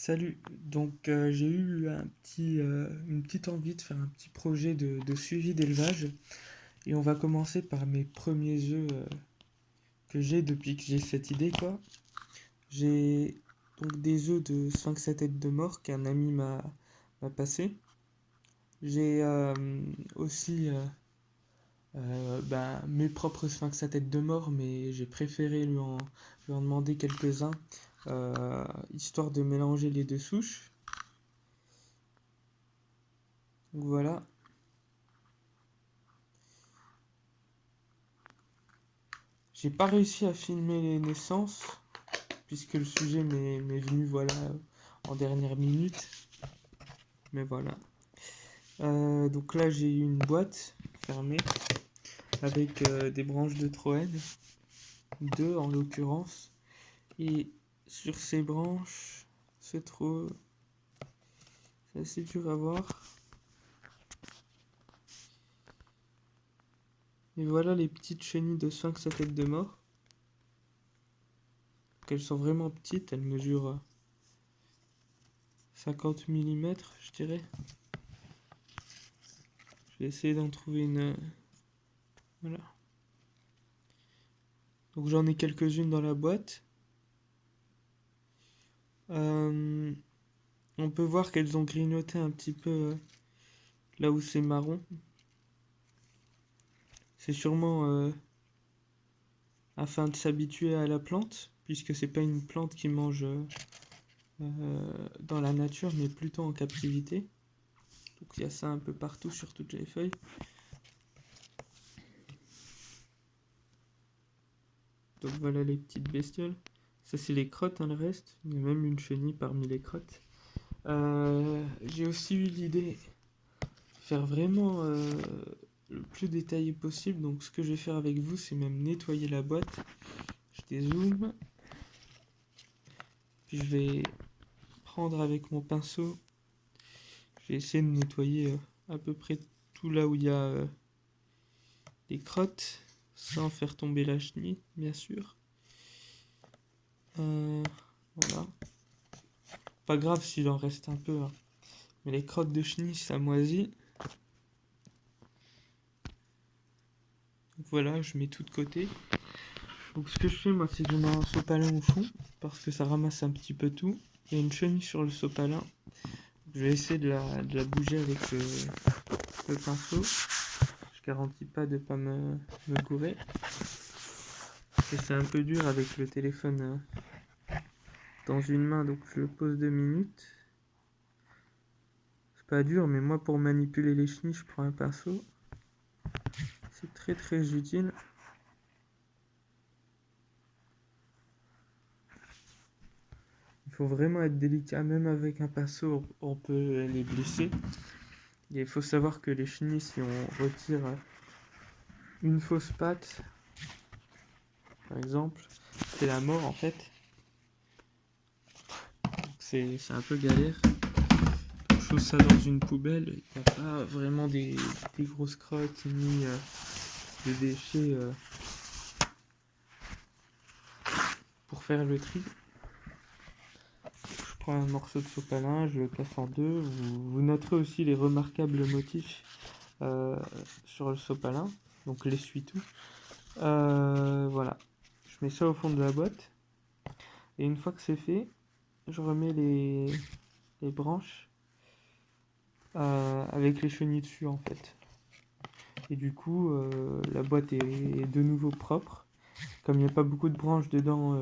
Salut, j'ai eu une petite envie de faire un petit projet de suivi d'élevage et on va commencer par mes premiers œufs que j'ai depuis que j'ai cette idée quoi. J'ai donc des œufs de sphinx à tête de mort qu'un ami m'a passé. J'ai aussi mes propres sphinx à tête de mort, mais j'ai préféré lui en demander quelques-uns histoire de mélanger les deux souches. Donc voilà. J'ai pas réussi à filmer les naissances, puisque le sujet m'est venu en dernière minute. Mais voilà. Donc là j'ai une boîte fermée avec des branches de Troène, deux en l'occurrence. Et sur ces branches se trouve, c'est assez dur à voir. Et voilà les petites chenilles de sphinx à tête de mort. Donc elles sont vraiment petites, elles mesurent 50 mm, je dirais. Je vais essayer d'en trouver une. Voilà. Donc j'en ai quelques-unes dans la boîte. On peut voir qu'elles ont grignoté un petit peu là où c'est marron. C'est sûrement afin de s'habituer à la plante, puisque c'est pas une plante qui mange dans la nature, mais plutôt en captivité. Donc il y a ça un peu partout sur toutes les feuilles. Donc voilà les petites bestioles. Ça c'est les crottes, hein, le reste. Il y a même une chenille parmi les crottes. J'ai aussi eu l'idée de faire vraiment le plus détaillé possible. Donc ce que je vais faire avec vous, c'est même nettoyer la boîte. Je dézoome. Puis je vais prendre avec mon pinceau. Je vais essayer de nettoyer à peu près tout là où il y a des crottes, sans faire tomber la chenille, bien sûr. Voilà. Pas grave s'il en reste un peu, hein. Mais les crottes de chenille, ça moisit. Donc voilà, je mets tout de côté. Donc ce que je fais, moi, c'est que je mets un sopalin au fond, parce que ça ramasse un petit peu tout. Il y a une chenille sur le sopalin. Je vais essayer de la bouger avec le pinceau. Je garantis pas de pas me gourer. Et c'est un peu dur avec le téléphone dans une main, donc je le pose 2 minutes. C'est pas dur, mais moi pour manipuler les chenilles, je prends un pinceau. C'est très très utile. Il faut vraiment être délicat, même avec un pinceau, on peut les blesser. Et il faut savoir que les chenilles, si on retire une fausse patte, par exemple, c'est la mort en fait. C'est un peu galère. Je pose ça dans une poubelle. Il n'y a pas vraiment des grosses crottes ni de déchets pour faire le tri. Je prends un morceau de sopalin, je le casse en deux. Vous noterez aussi les remarquables motifs sur le sopalin, donc l'essuie-tout. Voilà, je mets ça au fond de la boîte. Et une fois que c'est fait, je remets les branches avec les chenilles dessus en fait. Et du coup, la boîte est de nouveau propre. Comme il n'y a pas beaucoup de branches dedans,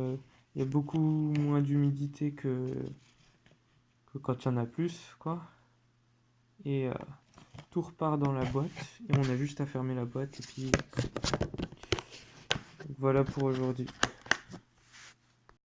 il y a beaucoup moins d'humidité que quand il y en a plus, quoi. Et tout repart dans la boîte. Et on a juste à fermer la boîte. Et puis, voilà pour aujourd'hui.